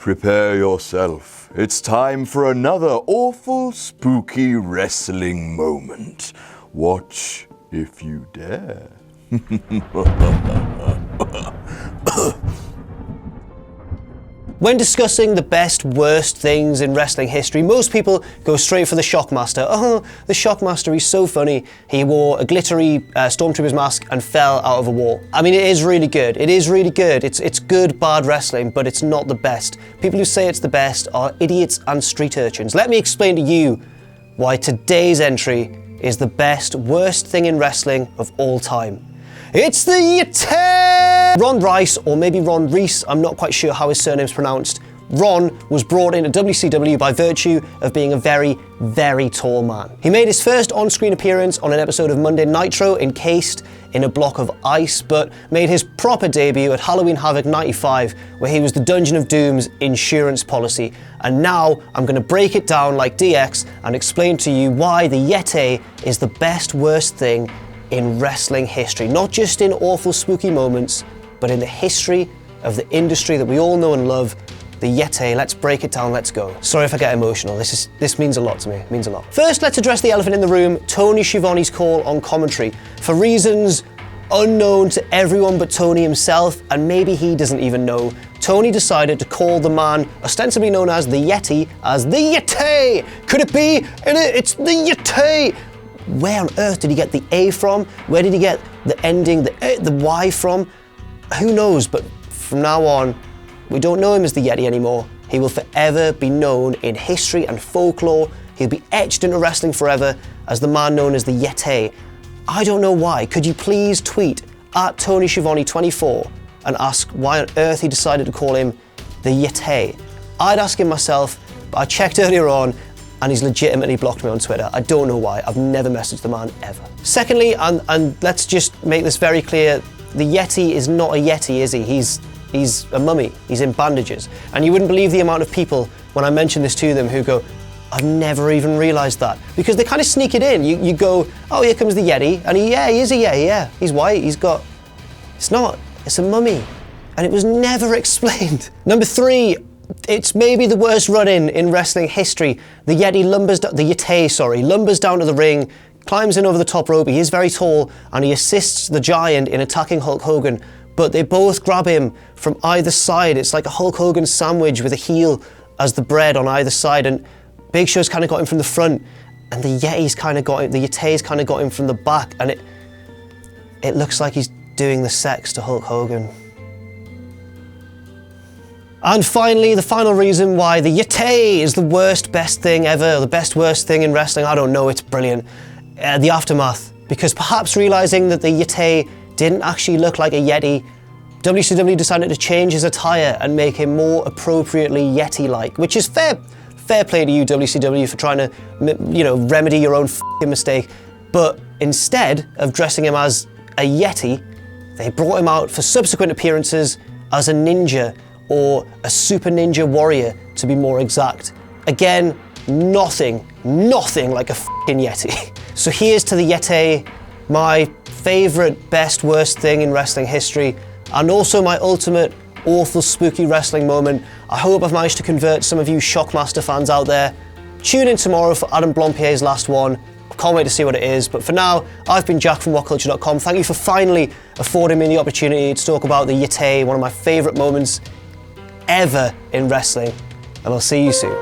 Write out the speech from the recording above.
Prepare yourself. It's time for another awful, spooky wrestling moment. Watch if you dare. When discussing the best, worst things in wrestling history, most people go straight for the Shockmaster. Oh, the Shockmaster, he's so funny. He wore a glittery Stormtrooper's mask and fell out of a wall. I mean, it is really good. It is really good. It's good, bad wrestling, but it's not the best. People who say it's the best are idiots and street urchins. Let me explain to you why today's entry is the best, worst thing in wrestling of all time. It's the Yeti! Ron Rice, or maybe Ron Reese, I'm not quite sure how his surname's pronounced. Ron was brought into WCW by virtue of being a very, very tall man. He made his first on-screen appearance on an episode of Monday Nitro encased in a block of ice, but made his proper debut at Halloween Havoc 95, where he was the Dungeon of Doom's insurance policy. And now I'm going to break it down like DX and explain to you why the Yeti is the best, worst thing in wrestling history. Not just in awful, spooky moments, but in the history of the industry that we all know and love, the Yeti. Let's break it down, let's go. Sorry if I get emotional, this means a lot to me, it means a lot. First, let's address the elephant in the room, Tony Schiavone's call on commentary. For reasons unknown to everyone but Tony himself, and maybe he doesn't even know, Tony decided to call the man ostensibly known as the Yeti as the Yeti! Could it be? It's the Yeti! Where on earth did he get the A from? Where did he get the ending, the Y from? Who knows, but from now on, we don't know him as the Yeti anymore. He will forever be known in history and folklore. He'll be etched into wrestling forever as the man known as the Yeti. I don't know why. Could you please tweet at Tony Schiavone 24 and ask why on earth he decided to call him the Yeti? I'd ask him myself, but I checked earlier on and he's legitimately blocked me on Twitter. I don't know why. I've never messaged the man ever. Secondly, and let's just make this very clear, the Yeti is not a Yeti, is he? He's a mummy. He's in bandages. And you wouldn't believe the amount of people, when I mention this to them, who go, I've never even realised that. Because they kind of sneak it in. You go, oh, here comes the Yeti. And he is a Yeti, yeah. He's white, it's not. It's a mummy. And it was never explained. Number 3, it's maybe the worst run-in in wrestling history. The Yeti lumbers down to the ring, climbs in over the top rope. He is very tall, and he assists the Giant in attacking Hulk Hogan, but they both grab him from either side. It's like a Hulk Hogan sandwich with a heel as the bread on either side, and Big Show's kind of got him from the front, and the Yeti's kind of got him from the back, and it looks like he's doing the sex to Hulk Hogan. And finally, the final reason why the Yeti is the worst, best thing ever, the best, worst thing in wrestling, I don't know, it's brilliant. The aftermath. Because perhaps realising that the Yeti didn't actually look like a Yeti, WCW decided to change his attire and make him more appropriately Yeti-like, which is fair play to you, WCW, for trying to, remedy your own f***ing mistake. But instead of dressing him as a Yeti, they brought him out for subsequent appearances as a ninja, or a super ninja warrior, to be more exact. Again, nothing like a f***ing Yeti. So here's to the Yeti, my favourite, best, worst thing in wrestling history, and also my ultimate awful, spooky wrestling moment. I hope I've managed to convert some of you Shockmaster fans out there. Tune in tomorrow for Adam Blompier's last one. Can't wait to see what it is. But for now, I've been Jack from WhatCulture.com. Thank you for finally affording me the opportunity to talk about the Yeti, one of my favourite moments ever in wrestling, and I'll see you soon.